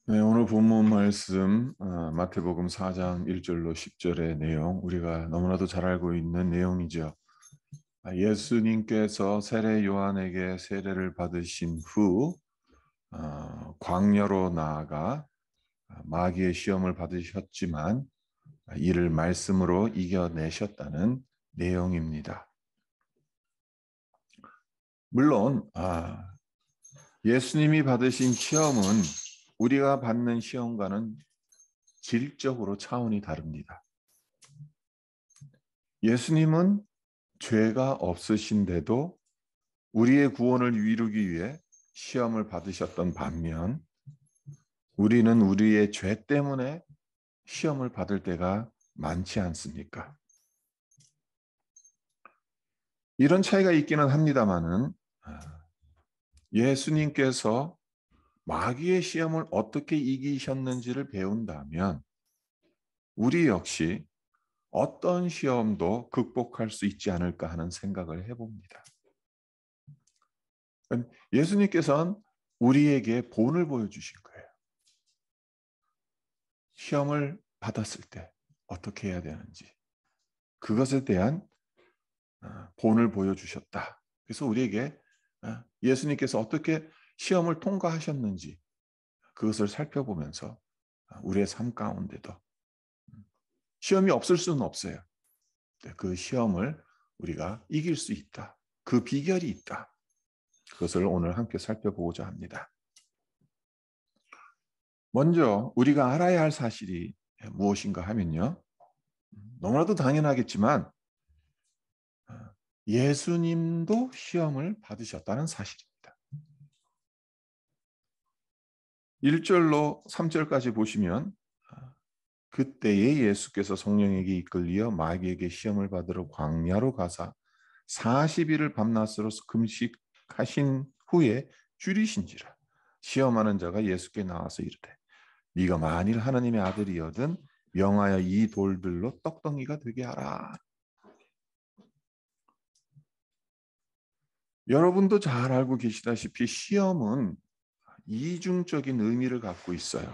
네, 오늘 본문 말씀 마태복음 4장 1절로 10절의 내용 우리가 너무나도 잘 알고 있는 내용이죠. 예수님께서 세례 요한에게 세례를 받으신 후 광야로 나아가 마귀의 시험을 받으셨지만 이를 말씀으로 이겨내셨다는 내용입니다. 물론 예수님이 받으신 시험은 우리가 받는 시험과는 질적으로 차원이 다릅니다. 예수님은 죄가 없으신데도 우리의 구원을 이루기 위해 시험을 받으셨던 반면 우리는 우리의 죄 때문에 시험을 받을 때가 많지 않습니까? 이런 차이가 있기는 합니다마는 예수님께서 마귀의 시험을 어떻게 이기셨는지를 배운다면 우리 역시 어떤 시험도 극복할 수 있지 않을까 하는 생각을 해봅니다. 예수님께서는 우리에게 본을 보여주신 거예요. 시험을 받았을 때 어떻게 해야 되는지 그것에 대한 본을 보여주셨다. 그래서 우리에게 예수님께서 어떻게 시험을 통과하셨는지 그것을 살펴보면서 우리의 삶 가운데도 시험이 없을 수는 없어요. 그 시험을 우리가 이길 수 있다. 그 비결이 있다. 그것을 오늘 함께 살펴보고자 합니다. 먼저 우리가 알아야 할 사실이 무엇인가 하면요. 너무나도 당연하겠지만 예수님도 시험을 받으셨다는 사실입니다. 1절로 3절까지 보시면 그때에 예수께서 성령에게 이끌려 마귀에게 시험을 받으러 광야로 가사 40일을 밤낮으로서 금식하신 후에 줄이신지라 시험하는 자가 예수께 나와서 이르되 네가 만일 하나님의 아들이거든 명하여 이 돌들로 떡덩이가 되게 하라. 여러분도 잘 알고 계시다시피 시험은 이중적인 의미를 갖고 있어요.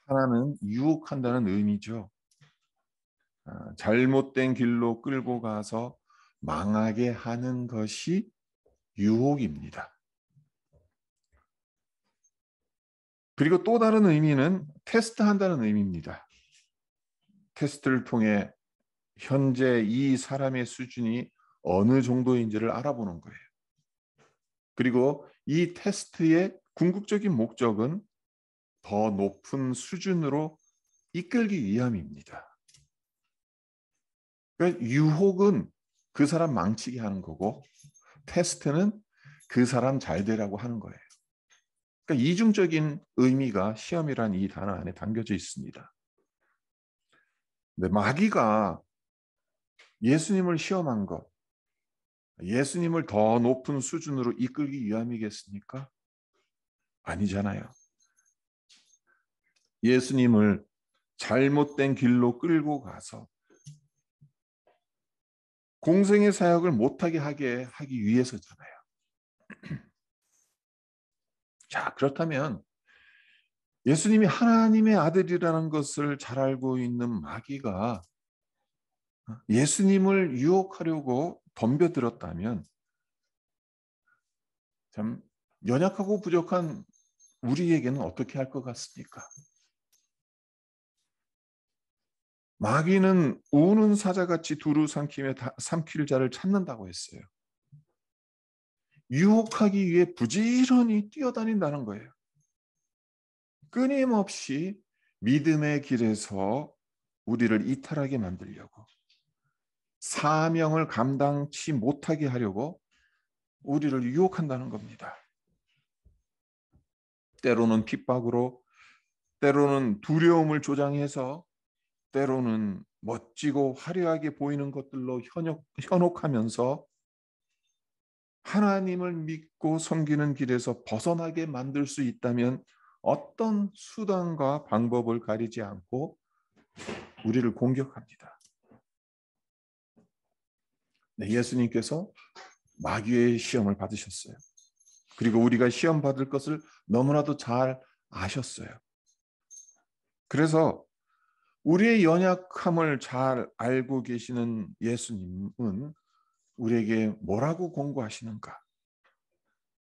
하나는 유혹한다는 의미죠. 잘못된 길로 끌고 가서 망하게 하는 것이 유혹입니다. 그리고 또 다른 의미는 테스트한다는 의미입니다. 테스트를 통해 현재 이 사람의 수준이 어느 정도인지를 알아보는 거예요. 그리고 이 테스트의 궁극적인 목적은 더 높은 수준으로 이끌기 위함입니다. 그러니까 유혹은 그 사람 망치게 하는 거고 테스트는 그 사람 잘 되라고 하는 거예요. 그러니까 이중적인 의미가 시험이란 이 단어 안에 담겨져 있습니다. 근데 마귀가 예수님을 시험한 것, 예수님을 더 높은 수준으로 이끌기 위함이겠습니까? 아니잖아요. 예수님을 잘못된 길로 끌고 가서 공생의 사역을 못하게 하기 위해서잖아요. 자, 그렇다면 예수님이 하나님의 아들이라는 것을 잘 알고 있는 마귀가 예수님을 유혹하려고 덤벼들었다면 참 연약하고 부족한 우리에게는 어떻게 할 것 같습니까? 마귀는 우는 사자같이 두루 삼킬 자를 찾는다고 했어요. 유혹하기 위해 부지런히 뛰어다닌다는 거예요. 끊임없이 믿음의 길에서 우리를 이탈하게 만들려고 사명을 감당치 못하게 하려고 우리를 유혹한다는 겁니다. 때로는 핍박으로, 때로는 두려움을 조장해서, 때로는 멋지고 화려하게 보이는 것들로 현혹하면서 하나님을 믿고 섬기는 길에서 벗어나게 만들 수 있다면 어떤 수단과 방법을 가리지 않고 우리를 공격합니다. 네, 예수님께서 마귀의 시험을 받으셨어요. 그리고 우리가 시험 받을 것을 너무나도 잘 아셨어요. 그래서 우리의 연약함을 잘 알고 계시는 예수님은 우리에게 뭐라고 권고하시는가?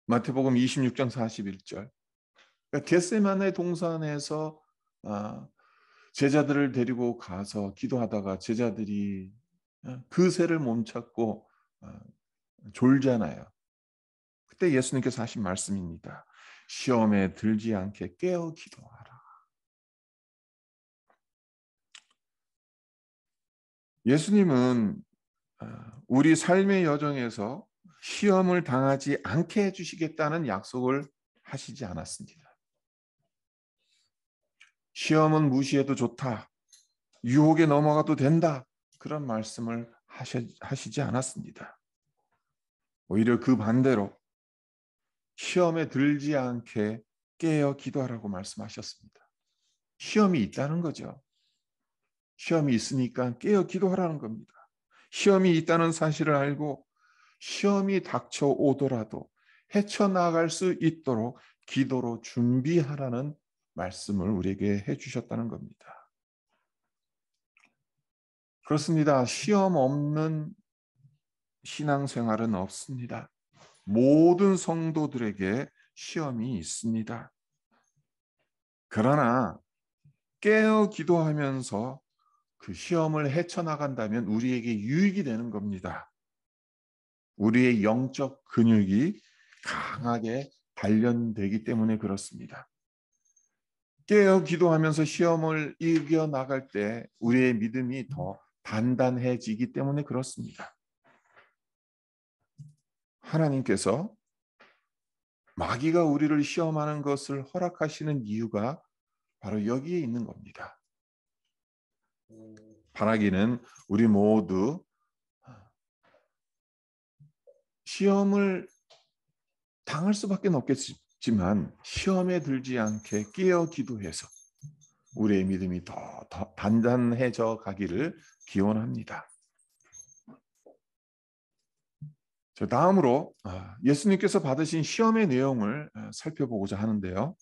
마태복음 26장 41절. 그러니까 겟세마네 동산에서 제자들을 데리고 가서 기도하다가 제자들이 그새를 몸찾고 졸잖아요. 그때 예수님께서 하신 말씀입니다. 시험에 들지 않게 깨어 기도하라. 예수님은 우리 삶의 여정에서 시험을 당하지 않게 해주시겠다는 약속을 하시지 않았습니다. 시험은 무시해도 좋다. 유혹에 넘어가도 된다. 그런 말씀을 하시지 않았습니다. 오히려 그 반대로 시험에 들지 않게 깨어 기도하라고 말씀하셨습니다. 시험이 있다는 거죠. 시험이 있으니까 깨어 기도하라는 겁니다. 시험이 있다는 사실을 알고 시험이 닥쳐오더라도 헤쳐나갈 수 있도록 기도로 준비하라는 말씀을 우리에게 해주셨다는 겁니다. 그렇습니다. 시험 없는 신앙생활은 없습니다. 모든 성도들에게 시험이 있습니다. 그러나 깨어 기도하면서 그 시험을 헤쳐나간다면 우리에게 유익이 되는 겁니다. 우리의 영적 근육이 강하게 단련되기 때문에 그렇습니다. 깨어 기도하면서 시험을 이겨나갈 때 우리의 믿음이 더 단단해지기 때문에 그렇습니다. 하나님께서 마귀가 우리를 시험하는 것을 허락하시는 이유가 바로 여기에 있는 겁니다. 바라기는 우리 모두 시험을 당할 수밖에 없겠지만 시험에 들지 않게 깨어 기도해서 우리의 믿음이 더 단단해져 가기를 기원합니다. 다음으로 예수님께서 받으신 시험의 내용을 살펴보고자 하는데요.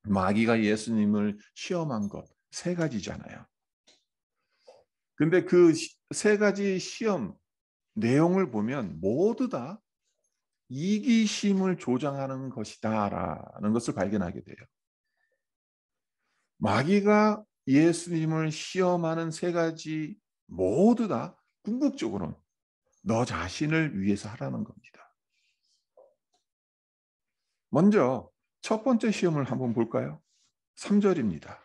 마귀가 예수님을 시험한 것 세 가지잖아요. 근데 그 세 가지 시험 내용을 보면 모두 다 이기심을 조장하는 것이다라는 것을 발견하게 돼요. 마귀가 예수님을 시험하는 세 가지 모두 다 궁극적으로는 너 자신을 위해서 하라는 겁니다. 먼저 첫 번째 시험을 한번 볼까요? 3절입니다.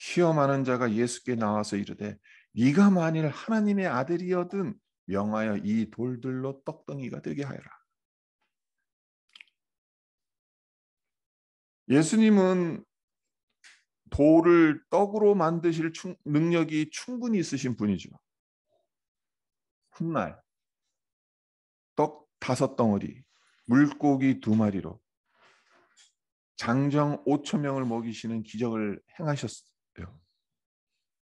시험하는 자가 예수께 나와서 이르되 네가 만일 하나님의 아들이여든 명하여 이 돌들로 떡덩이가 되게 하여라. 예수님은 돌을 떡으로 만드실 능력이 충분히 있으신 분이죠. 훗날 떡 5덩어리, 물고기 2마리로 장정 5,000명을 먹이시는 기적을 행하셨어요.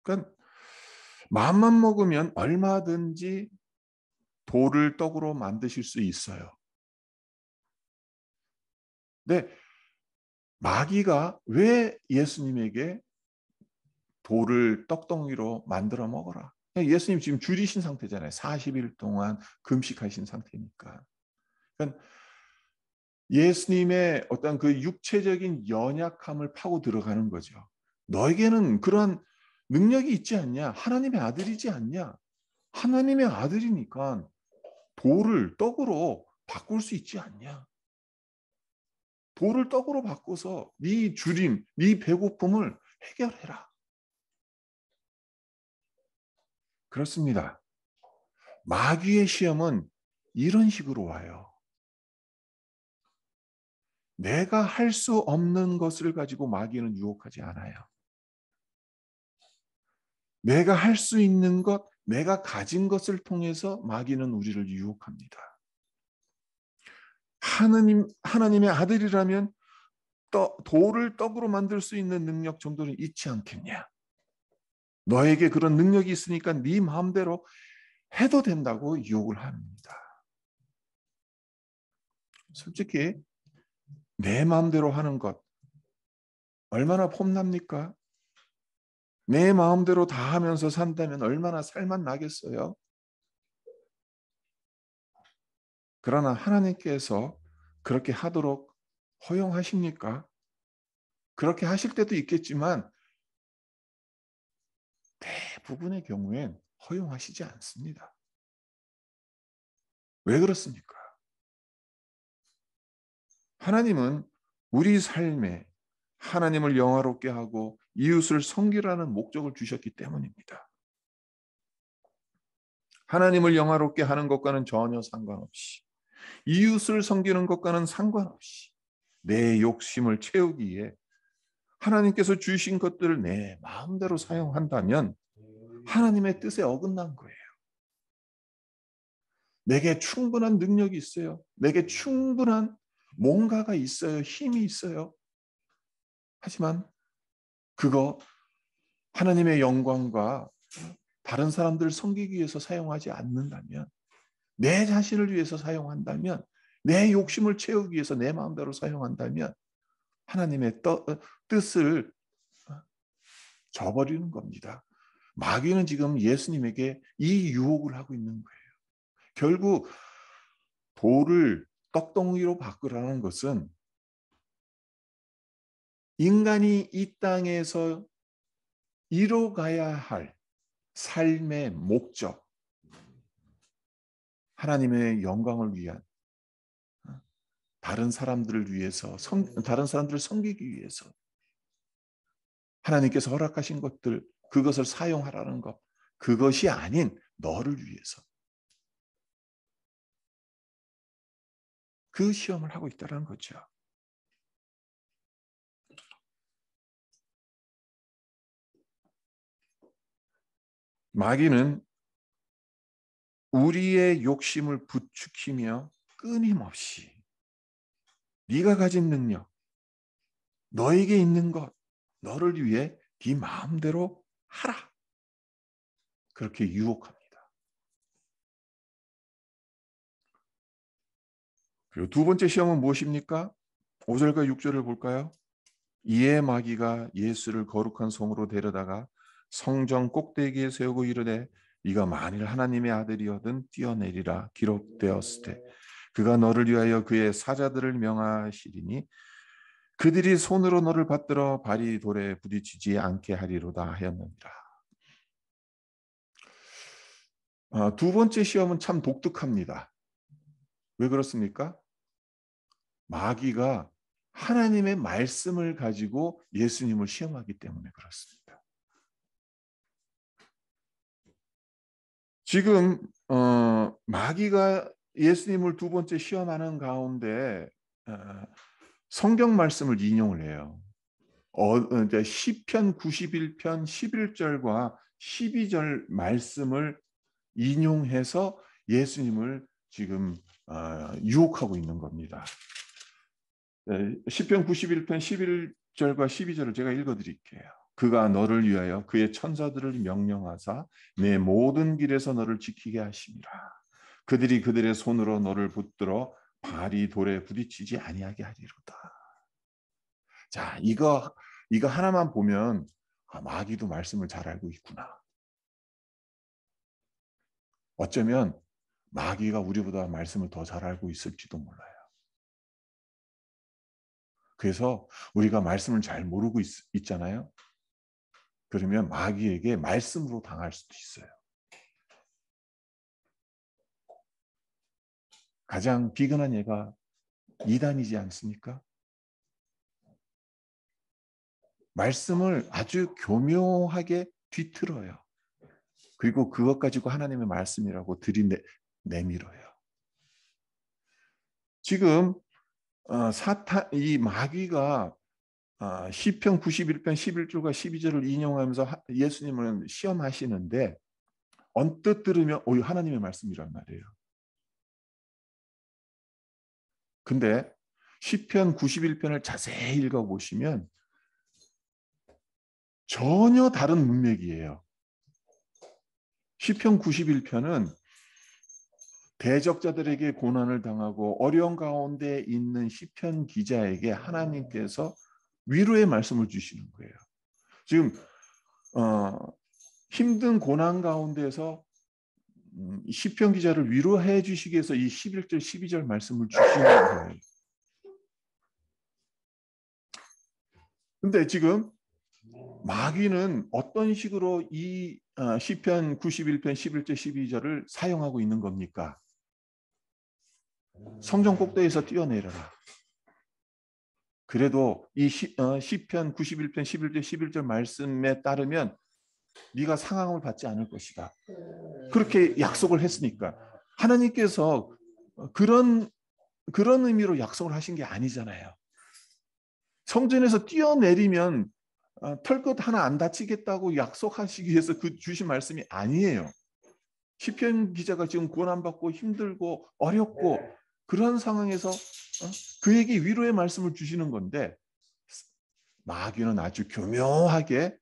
그러니까 마음만 먹으면 얼마든지 돌을 떡으로 만드실 수 있어요. 근데 마귀가 왜 예수님에게 돌을 떡덩이로 만들어 먹어라? 예수님 지금 줄이신 상태잖아요. 40일 동안 금식하신 상태니까. 그러니까 예수님의 어떤 그 육체적인 연약함을 파고 들어가는 거죠. 너에게는 그러한 능력이 있지 않냐? 하나님의 아들이지 않냐? 하나님의 아들이니까 돌을 떡으로 바꿀 수 있지 않냐? 돌을 떡으로 바꿔서 네 주림, 네 배고픔을 해결해라. 그렇습니다. 마귀의 시험은 이런 식으로 와요. 내가 할 수 없는 것을 가지고 마귀는 유혹하지 않아요. 내가 할 수 있는 것, 내가 가진 것을 통해서 마귀는 우리를 유혹합니다. 하나님의 아들이라면 돌을 떡으로 만들 수 있는 능력 정도는 있지 않겠냐? 너에게 그런 능력이 있으니까 네 마음대로 해도 된다고 유혹을 합니다. 솔직히 내 마음대로 하는 것 얼마나 폼납니까? 내 마음대로 다 하면서 산다면 얼마나 살맛 나겠어요? 그러나 하나님께서 그렇게 하도록 허용하십니까? 그렇게 하실 때도 있겠지만 대부분의 경우엔 허용하시지 않습니다. 왜 그렇습니까? 하나님은 우리 삶에 하나님을 영화롭게 하고 이웃을 섬기라는 목적을 주셨기 때문입니다. 하나님을 영화롭게 하는 것과는 전혀 상관없이, 이웃을 섬기는 것과는 상관없이 내 욕심을 채우기 위해 하나님께서 주신 것들을 내 마음대로 사용한다면 하나님의 뜻에 어긋난 거예요. 내게 충분한 능력이 있어요. 내게 충분한 뭔가가 있어요. 힘이 있어요. 하지만 그거 하나님의 영광과 다른 사람들을 섬기기 위해서 사용하지 않는다면, 내 자신을 위해서 사용한다면, 내 욕심을 채우기 위해서 내 마음대로 사용한다면 하나님의 뜻을 저버리는 겁니다. 마귀는 지금 예수님에게 이 유혹을 하고 있는 거예요. 결국 돌을 떡덩이로 바꾸라는 것은 인간이 이 땅에서 이뤄가야 할 삶의 목적, 하나님의 영광을 위한, 다른 사람들을 위해서, 다른 사람들을 섬기기 위해서 하나님께서 허락하신 것들, 그것을 사용하라는 것, 그것이 아닌 너를 위해서 그 시험을 하고 있다는 거죠. 마귀는 우리의 욕심을 부추기며 끊임없이 네가 가진 능력, 너에게 있는 것, 너를 위해 네 마음대로 하라. 그렇게 유혹합니다. 그리고 두 번째 시험은 무엇입니까? 5절과 6절을 볼까요? 이에 마귀가 예수를 거룩한 성으로 데려다가 성전 꼭대기에 세우고 이르되 네가 만일 하나님의 아들이거든 뛰어내리라 기록되었을 때 그가 너를 위하여 그의 사자들을 명하시리니 그들이 손으로 너를 받들어 발이 돌에 부딪히지 않게 하리로다 하였느니라. 두 번째 시험은 참 독특합니다. 왜 그렇습니까? 마귀가 하나님의 말씀을 가지고 예수님을 시험하기 때문에 그렇습니다. 지금 마귀가 예수님을 두 번째 시험하는 가운데 성경 말씀을 인용을 해요. 이제 시편 91편 11절과 12절 말씀을 인용해서 예수님을 지금 유혹하고 있는 겁니다. 시편 91편 11절과 12절을 제가 읽어드릴게요. 그가 너를 위하여 그의 천사들을 명령하사 내 모든 길에서 너를 지키게 하심이라. 그들이 그들의 손으로 너를 붙들어 발이 돌에 부딪히지 아니하게 하리로다. 자, 이거 하나만 보면 마귀도 말씀을 잘 알고 있구나. 어쩌면 마귀가 우리보다 말씀을 더 잘 알고 있을지도 몰라요. 그래서 우리가 말씀을 잘 모르고 있잖아요. 그러면 마귀에게 말씀으로 당할 수도 있어요. 가장 비근한 예가 이단이지 않습니까? 말씀을 아주 교묘하게 뒤틀어요. 그리고 그것 가지고 하나님의 말씀이라고 들이내밀어요. 지금 이 마귀가 시편 91편 11절과 12절을 인용하면서 예수님을 시험하시는데 언뜻 들으면 하나님의 말씀이란 말이에요. 근데 시편 91편을 자세히 읽어보시면 전혀 다른 문맥이에요. 시편 91편은 대적자들에게 고난을 당하고 어려운 가운데 있는 시편 기자에게 하나님께서 위로의 말씀을 주시는 거예요. 지금 힘든 고난 가운데서 시편 기자를 위로해 주시기 위해서 이 11절 12절 말씀을 주시는 거예요. 근데 지금 마귀는 어떤 식으로 이 시편 91편 11절 12절을 사용하고 있는 겁니까? 성전 꼭대기에서 뛰어내려라. 그래도 이 시편 91편 11절 11절 말씀에 따르면 네가 상함을 받지 않을 것이다. 그렇게 약속을 했으니까 하나님께서 그런 의미로 약속을 하신 게 아니잖아요. 성전에서 뛰어내리면 털끝 하나 안 다치겠다고 약속하시기 위해서 그 주신 말씀이 아니에요. 시편 기자가 지금 고난받고 힘들고 어렵고 그런 상황에서 그에게 위로의 말씀을 주시는 건데 마귀는 아주 교묘하게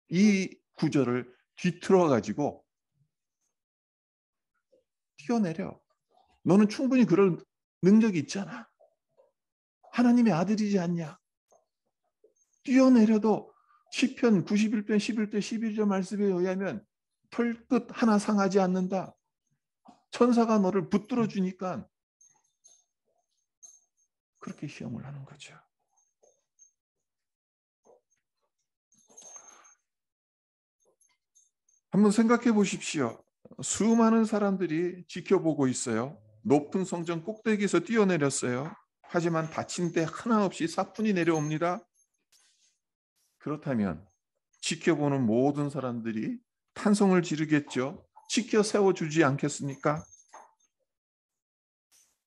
이 구절을 뒤틀어 가지고 뛰어내려. 너는 충분히 그럴 능력이 있잖아. 하나님의 아들이지 않냐. 뛰어내려도 시편 91편 11절 12절 말씀에 의하면 털끝 하나 상하지 않는다. 천사가 너를 붙들어 주니까 그렇게 시험을 하는 거죠. 한번 생각해 보십시오. 수많은 사람들이 지켜보고 있어요. 높은 성전 꼭대기에서 뛰어내렸어요. 하지만 다친 데 하나 없이 사뿐히 내려옵니다. 그렇다면 지켜보는 모든 사람들이 탄성을 지르겠죠. 지켜 세워주지 않겠습니까?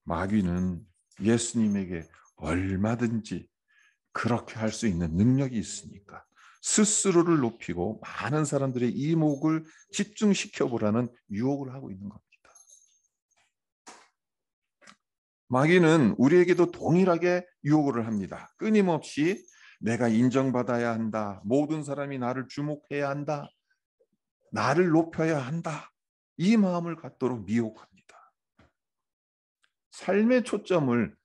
마귀는 예수님에게 얼마든지 그렇게 할 수 있는 능력이 있으니까 스스로를 높이고 많은 사람들의 이목을 집중시켜 보라는 유혹을 하고 있는 겁니다. 마귀는 우리에게도 동일하게 유혹을 합니다. 끊임없이 내가 인정받아야 한다. 모든 사람이 나를 주목해야 한다. 나를 높여야 한다. 이 마음을 갖도록 미혹합니다. 삶의 초점을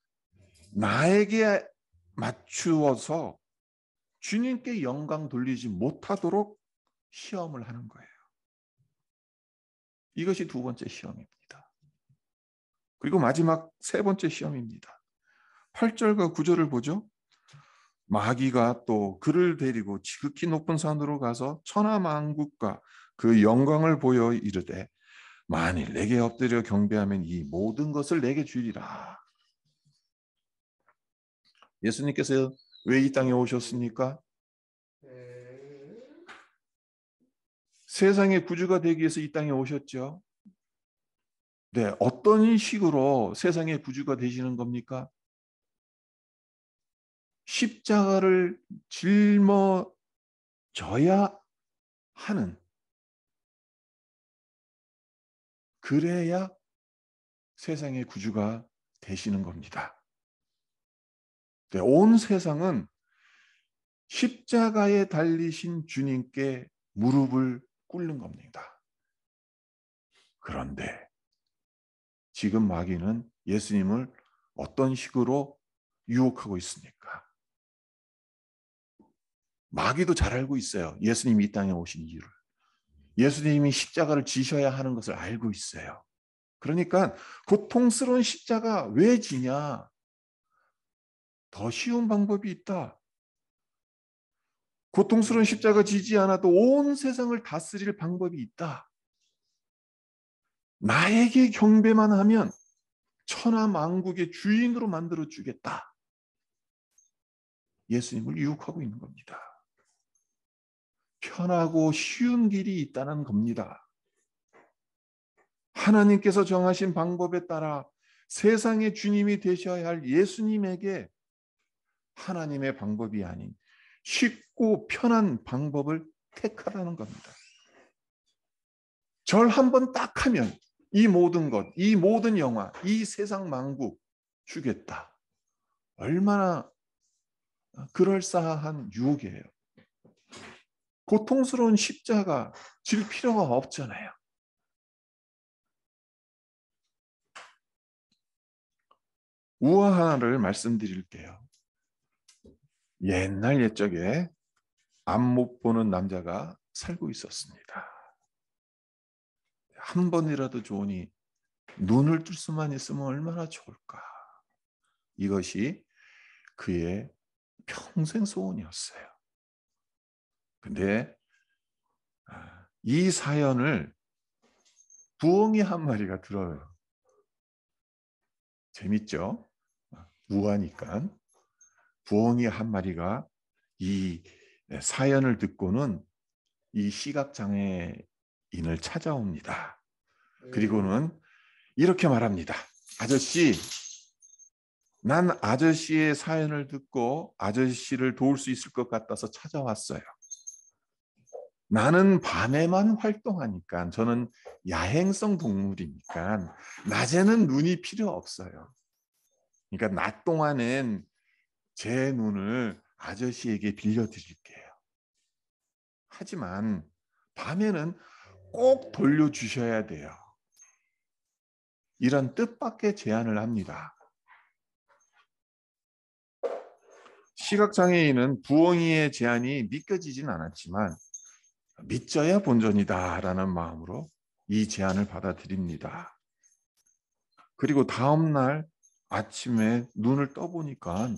나에게 맞추어서 주님께 영광 돌리지 못하도록 시험을 하는 거예요. 이것이 두 번째 시험입니다. 그리고 마지막 세 번째 시험입니다. 8절과 9절을 보죠. 마귀가 또 그를 데리고 지극히 높은 산으로 가서 천하만국과 그 영광을 보여 이르되 만일 내게 엎드려 경배하면 이 모든 것을 내게 주리라. 예수님께서 왜 이 땅에 오셨습니까? 세상의 구주가 되기 위해서 이 땅에 오셨죠. 네, 어떤 식으로 세상의 구주가 되시는 겁니까? 십자가를 짊어져야 하는, 그래야 세상의 구주가 되시는 겁니다. 네, 온 세상은 십자가에 달리신 주님께 무릎을 꿇는 겁니다. 그런데 지금 마귀는 예수님을 어떤 식으로 유혹하고 있습니까? 마귀도 잘 알고 있어요. 예수님이 이 땅에 오신 이유를. 예수님이 십자가를 지셔야 하는 것을 알고 있어요. 그러니까 고통스러운 십자가 왜 지냐? 더 쉬운 방법이 있다. 고통스러운 십자가 지지 않아도 온 세상을 다스릴 방법이 있다. 나에게 경배만 하면 천하만국의 주인으로 만들어 주겠다. 예수님을 유혹하고 있는 겁니다. 편하고 쉬운 길이 있다는 겁니다. 하나님께서 정하신 방법에 따라 세상의 주님이 되셔야 할 예수님에게 하나님의 방법이 아닌 쉽고 편한 방법을 택하라는 겁니다. 절 한번 딱 하면 이 모든 것, 이 모든 영화, 이 세상 만국 주겠다. 얼마나 그럴싸한 유혹이에요. 고통스러운 십자가 질 필요가 없잖아요. 우화 하나를 말씀드릴게요. 옛날 옛적에 앞 못 보는 남자가 살고 있었습니다. 한 번이라도 좋으니 눈을 뜰 수만 있으면 얼마나 좋을까. 이것이 그의 평생 소원이었어요. 근데 이 사연을 부엉이 한 마리가 들어요. 재밌죠? 우하니까. 부엉이 한 마리가 이 사연을 듣고는 이 시각장애인을 찾아옵니다. 그리고는 이렇게 말합니다. 아저씨, 난 아저씨의 사연을 듣고 아저씨를 도울 수 있을 것 같아서 찾아왔어요. 나는 밤에만 활동하니까, 저는 야행성 동물이니까 낮에는 눈이 필요 없어요. 그러니까 낮 동안엔 제 눈을 아저씨에게 빌려드릴게요. 하지만 밤에는 꼭 돌려주셔야 돼요. 이런 뜻밖의 제안을 합니다. 시각장애인은 부엉이의 제안이 믿겨지진 않았지만 믿져야 본전이다라는 마음으로 이 제안을 받아들입니다. 그리고 다음 날 아침에 눈을 떠보니까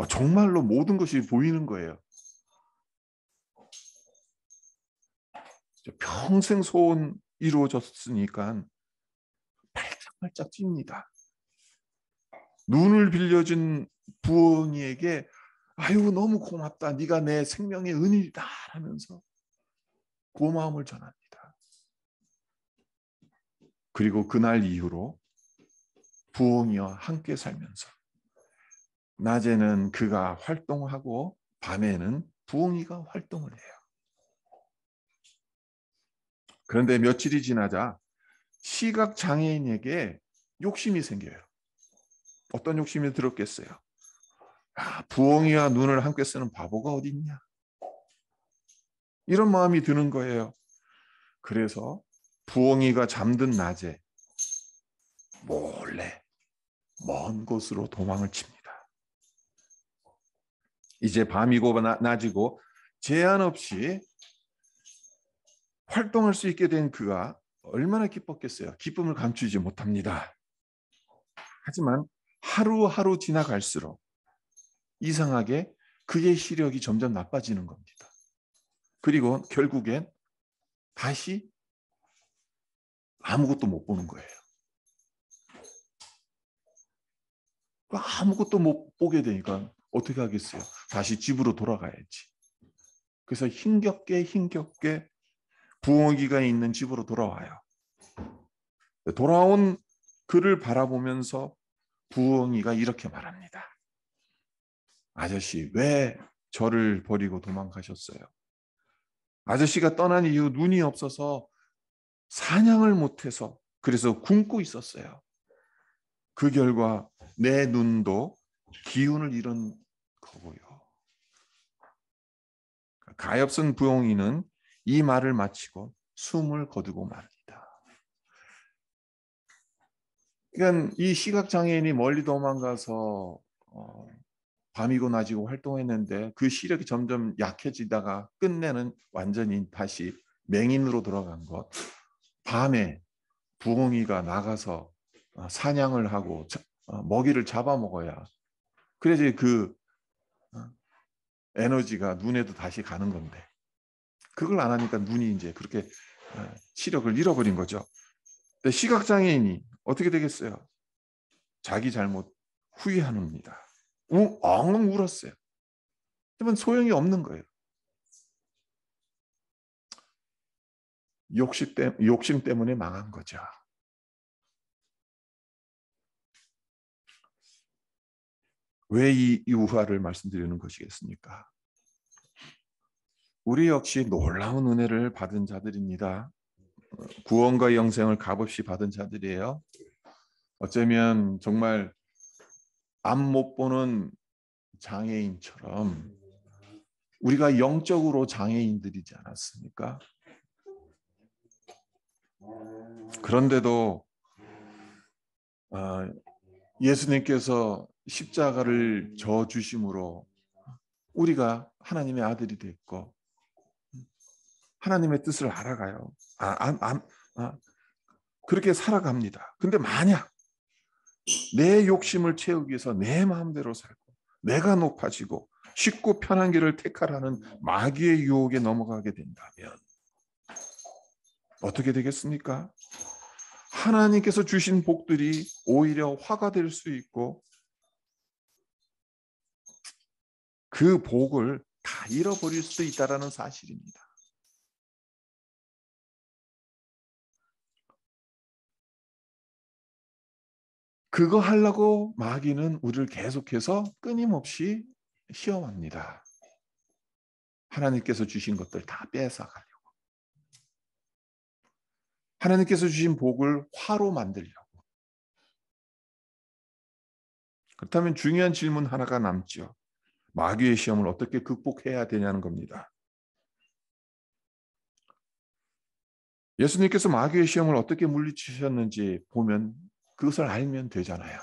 정말로 모든 것이 보이는 거예요. 평생 소원 이루어졌으니까 발짝발짝 뜁니다. 눈을 빌려준 부엉이에게 아유 너무 고맙다. 네가 내 생명의 은인이다 하면서 고마움을 전합니다. 그리고 그날 이후로 부엉이와 함께 살면서 낮에는 그가 활동하고 밤에는 부엉이가 활동을 해요. 그런데 며칠이 지나자 시각장애인에게 욕심이 생겨요. 어떤 욕심이 들었겠어요? 부엉이와 눈을 함께 쓰는 바보가 어디 있냐? 이런 마음이 드는 거예요. 그래서 부엉이가 잠든 낮에 몰래 먼 곳으로 도망을 칩니다. 이제 밤이고 낮이고 제한 없이 활동할 수 있게 된 그가 얼마나 기뻤겠어요. 기쁨을 감추지 못합니다. 하지만 하루하루 지나갈수록 이상하게 그의 시력이 점점 나빠지는 겁니다. 그리고 결국엔 다시 아무것도 못 보는 거예요. 아무것도 못 보게 되니까 어떻게 하겠어요? 다시 집으로 돌아가야지. 그래서 힘겹게 부엉이가 있는 집으로 돌아와요. 돌아온 그를 바라보면서 부엉이가 이렇게 말합니다. 아저씨, 왜 저를 버리고 도망가셨어요? 아저씨가 떠난 이후 눈이 없어서 사냥을 못해서 그래서 굶고 있었어요. 그 결과 내 눈도 기운을 잃은 거고요. 가엾은 부엉이는 이 말을 마치고 숨을 거두고 말합니다. 그러니까 이 시각장애인이 멀리 도망가서 밤이고 낮이고 활동했는데 그 시력이 점점 약해지다가 끝내는 완전히 다시 맹인으로 돌아간 것. 밤에 부엉이가 나가서 사냥을 하고 먹이를 잡아먹어야 그래야지 그 에너지가 눈에도 다시 가는 건데 그걸 안 하니까 눈이 이제 그렇게 시력을 잃어버린 거죠. 근데 시각장애인이 어떻게 되겠어요? 자기 잘못 후회합니다. 엉엉 울었어요. 하지만 소용이 없는 거예요. 욕심 때문에 망한 거죠. 왜 이 우화를 말씀드리는 것이겠습니까? 우리 역시 놀라운 은혜를 받은 자들입니다. 구원과 영생을 값없이 받은 자들이에요. 어쩌면 정말 앞 못 보는 장애인처럼 우리가 영적으로 장애인들이지 않았습니까? 그런데도 예수님께서 십자가를 져 주심으로 우리가 하나님의 아들이 됐고 하나님의 뜻을 알아가요. 그렇게 살아갑니다. 근데 만약 내 욕심을 채우기 위해서 내 마음대로 살고 내가 높아지고 쉽고 편한 길을 택하라는 마귀의 유혹에 넘어가게 된다면 어떻게 되겠습니까? 하나님께서 주신 복들이 오히려 화가 될 수 있고 그 복을 다 잃어버릴 수도 있다는 사실입니다. 그거 하려고 마귀는 우리를 계속해서 끊임없이 시험합니다. 하나님께서 주신 것들 다 뺏어가려고. 하나님께서 주신 복을 화로 만들려고. 그렇다면 중요한 질문 하나가 남죠. 마귀의 시험을 어떻게 극복해야 되냐는 겁니다. 예수님께서 마귀의 시험을 어떻게 물리치셨는지 보면 그것을 알면 되잖아요.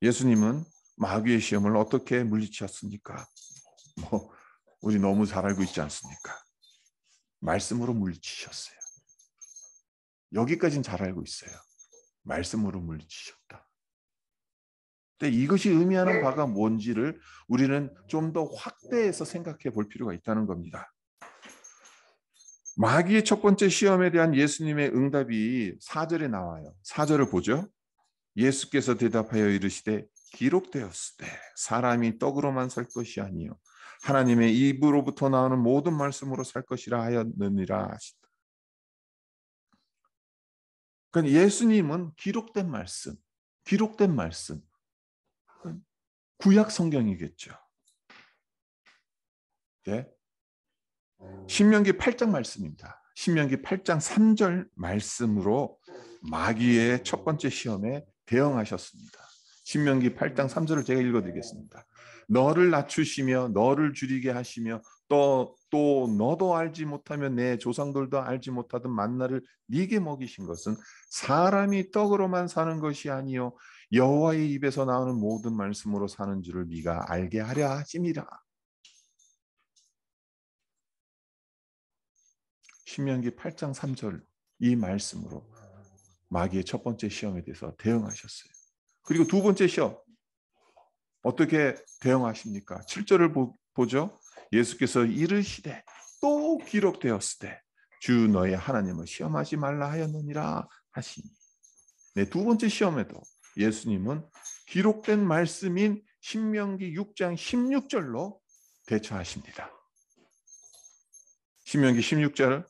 예수님은 마귀의 시험을 어떻게 물리치셨습니까? 우리 너무 잘 알고 있지 않습니까? 말씀으로 물리치셨어요. 여기까지는 잘 알고 있어요. 말씀으로 물리치셨다. 근데 이것이 의미하는 바가 뭔지를 우리는 좀 더 확대해서 생각해 볼 필요가 있다는 겁니다. 마귀의 첫 번째 시험에 대한 예수님의 응답이 4절에 나와요. 4절을 보죠. 예수께서 대답하여 이르시되 기록되었으되 사람이 떡으로만 살 것이 아니요 하나님의 입으로부터 나오는 모든 말씀으로 살 것이라 하였느니라 하시다. 그러니까 예수님은 기록된 말씀, 구약 성경이겠죠. 네. 신명기 8장 말씀입니다. 신명기 8장 3절 말씀으로 마귀의 첫 번째 시험에 대응하셨습니다. 신명기 8장 3절을 제가 읽어드리겠습니다. 너를 낮추시며 너를 줄이게 하시며 또 너도 알지 못하며 내 조상들도 알지 못하던 만나를 네게 먹이신 것은 사람이 떡으로만 사는 것이 아니요 여호와의 입에서 나오는 모든 말씀으로 사는 줄을 네가 알게 하려 하심이라. 신명기 8장 3절 이 말씀으로 마귀의 첫 번째 시험에 대해서 대응하셨어요. 그리고 두 번째 시험 어떻게 대응하십니까? 7절을 보죠. 예수께서 이르시되 또 기록되었으되 주 너의 하나님을 시험하지 말라 하였느니라 하시니. 네, 두 번째 시험에도 예수님은 기록된 말씀인 신명기 6장 16절로 대처하십니다. 신명기 6장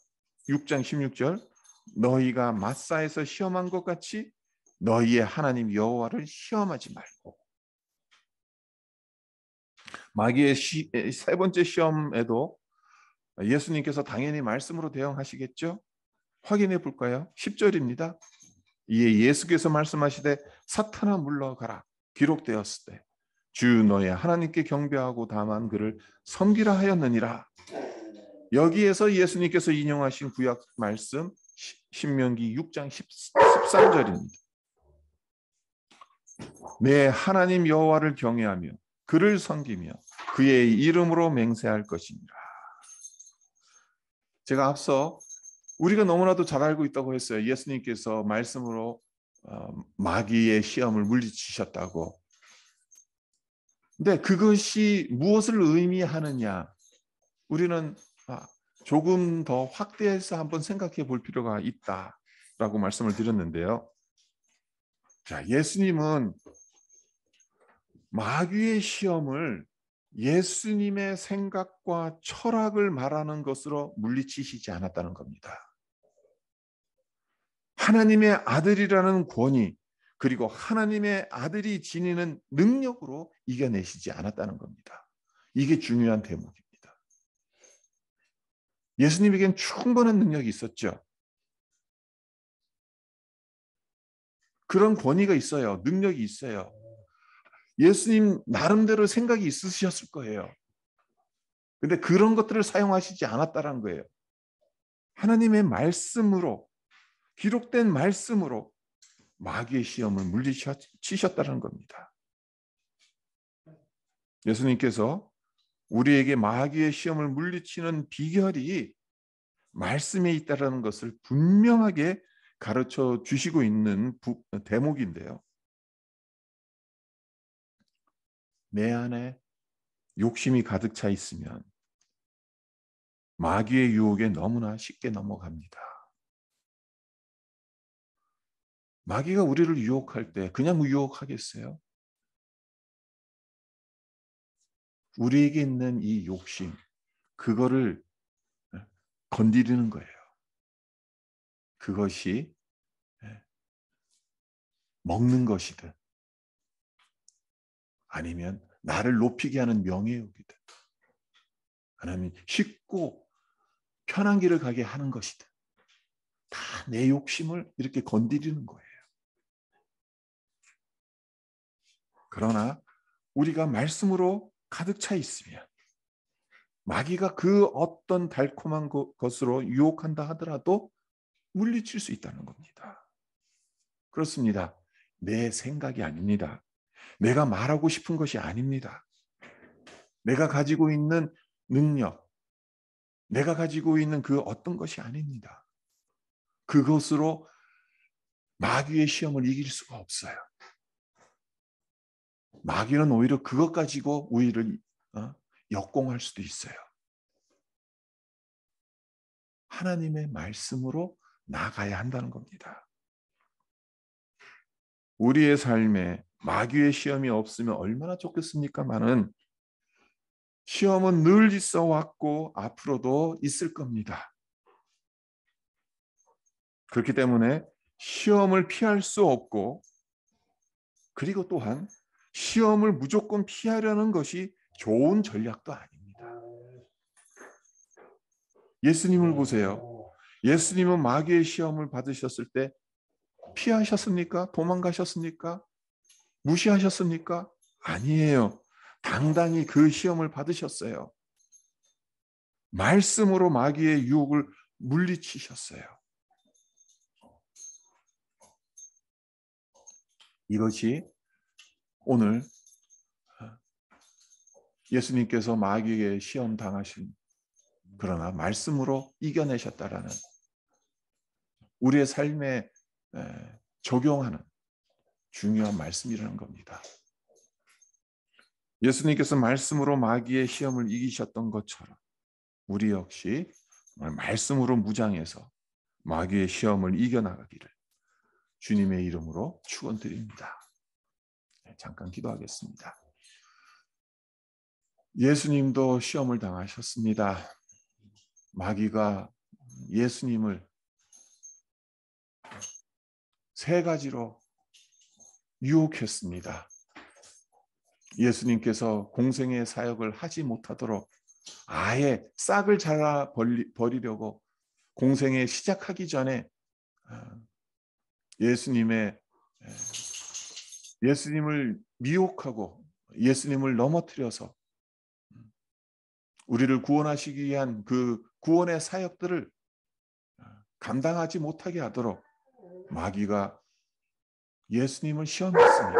16절 너희가 마사에서 시험한 것 같이 너희의 하나님 여호와를 시험하지 말고. 마귀의 세 번째 시험에도 예수님께서 당연히 말씀으로 대응하시겠죠? 확인해 볼까요? 10절입니다. 이에 예수께서 말씀하시되 사탄아 물러가라 기록되었을 때 주 너의 하나님께 경배하고 다만 그를 섬기라 하였느니라. 여기에서 예수님께서 인용하신 구약 말씀 신명기 6장 13절입니다. 내 하나님 여호와를 경외하며 그를 섬기며 그의 이름으로 맹세할 것이니라. 제가 앞서 우리가 너무나도 잘 알고 있다고 했어요. 예수님께서 말씀으로 마귀의 시험을 물리치셨다고. 근데 그것이 무엇을 의미하느냐? 우리는 조금 더 확대해서 한번 생각해 볼 필요가 있다라고 말씀을 드렸는데요. 자, 예수님은 마귀의 시험을 예수님의 생각과 철학을 말하는 것으로 물리치시지 않았다는 겁니다. 하나님의 아들이라는 권위 그리고 하나님의 아들이 지니는 능력으로 이겨내시지 않았다는 겁니다. 이게 중요한 대목입니다. 예수님에겐 충분한 능력이 있었죠. 그런 권위가 있어요. 능력이 있어요. 예수님 나름대로 생각이 있으셨을 거예요. 근데 그런 것들을 사용하시지 않았다는 거예요. 하나님의 말씀으로 기록된 말씀으로 마귀의 시험을 물리치셨다는 겁니다. 예수님께서 우리에게 마귀의 시험을 물리치는 비결이 말씀에 있다는 것을 분명하게 가르쳐 주시고 있는 대목인데요. 내 안에 욕심이 가득 차 있으면 마귀의 유혹에 너무나 쉽게 넘어갑니다. 마귀가 우리를 유혹할 때 그냥 유혹하겠어요? 우리에게 있는 이 욕심, 그거를 건드리는 거예요. 그것이 먹는 것이든 아니면 나를 높이게 하는 명예욕이든 아니면 쉽고 편한 길을 가게 하는 것이든 다 내 욕심을 이렇게 건드리는 거예요. 그러나 우리가 말씀으로 가득 차 있으면 마귀가 그 어떤 달콤한 것으로 유혹한다 하더라도 물리칠 수 있다는 겁니다. 그렇습니다. 내 생각이 아닙니다. 내가 말하고 싶은 것이 아닙니다. 내가 가지고 있는 능력, 내가 가지고 있는 그 어떤 것이 아닙니다. 그것으로 마귀의 시험을 이길 수가 없어요. 마귀는 오히려 그것 가지고 우리를 역공할 수도 있어요. 하나님의 말씀으로 나가야 한다는 겁니다. 우리의 삶에 마귀의 시험이 없으면 얼마나 좋겠습니까마는 시험은 늘 있어 왔고 앞으로도 있을 겁니다. 그렇기 때문에 시험을 피할 수 없고 그리고 또한 시험을 무조건 피하려는 것이 좋은 전략도 아닙니다. 예수님을 보세요. 예수님은 마귀의 시험을 받으셨을 때 피하셨습니까? 도망가셨습니까? 무시하셨습니까? 아니에요. 당당히 그 시험을 받으셨어요. 말씀으로 마귀의 유혹을 물리치셨어요. 이것이 오늘 예수님께서 마귀에게 시험 당하신 그러나 말씀으로 이겨내셨다라는 우리의 삶에 적용하는 중요한 말씀이라는 겁니다. 예수님께서 말씀으로 마귀의 시험을 이기셨던 것처럼 우리 역시 말씀으로 무장해서 마귀의 시험을 이겨나가기를 주님의 이름으로 축원드립니다. 잠깐 기도하겠습니다. 예수님도 시험을 당하셨습니다. 마귀가 예수님을 세 가지로 유혹했습니다. 예수님께서 공생의 사역을 하지 못하도록 아예 싹을 잘라 버리려고 공생에 시작하기 전에 예수님을 미혹하고 예수님을 넘어뜨려서 우리를 구원하시기 위한 그 구원의 사역들을 감당하지 못하게 하도록 마귀가 예수님을 시험했습니다.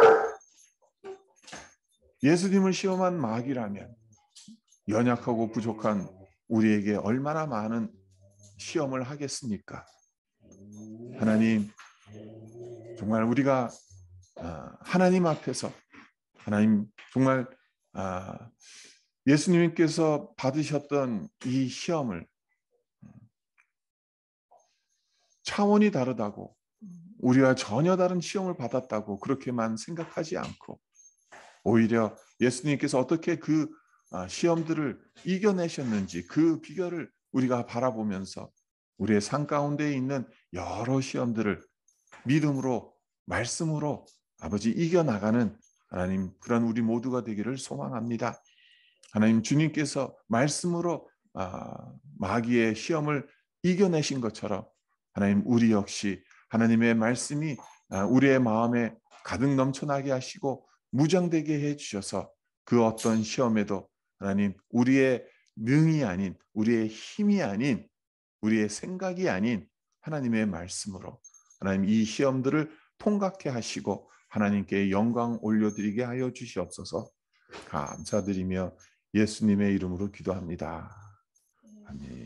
예수님을 시험한 마귀라면 연약하고 부족한 우리에게 얼마나 많은 시험을 하겠습니까? 하나님, 정말 우리가 하나님 앞에서 하나님 정말 예수님께서 받으셨던 이 시험을 차원이 다르다고 우리와 전혀 다른 시험을 받았다고 그렇게만 생각하지 않고 오히려 예수님께서 어떻게 그 시험들을 이겨내셨는지 그 비결을 우리가 바라보면서 우리의 삶 가운데 있는 여러 시험들을 믿음으로 말씀으로 아버지 이겨나가는 하나님 그런 우리 모두가 되기를 소망합니다. 하나님 주님께서 말씀으로 마귀의 시험을 이겨내신 것처럼 하나님 우리 역시 하나님의 말씀이 우리의 마음에 가득 넘쳐나게 하시고 무장되게 해주셔서 그 어떤 시험에도 하나님 우리의 능이 아닌 우리의 힘이 아닌 우리의 생각이 아닌 하나님의 말씀으로 하나님 이 시험들을 통각해 하시고 하나님께 영광 올려드리게 하여 주시옵소서. 감사드리며 예수님의 이름으로 기도합니다. 아멘.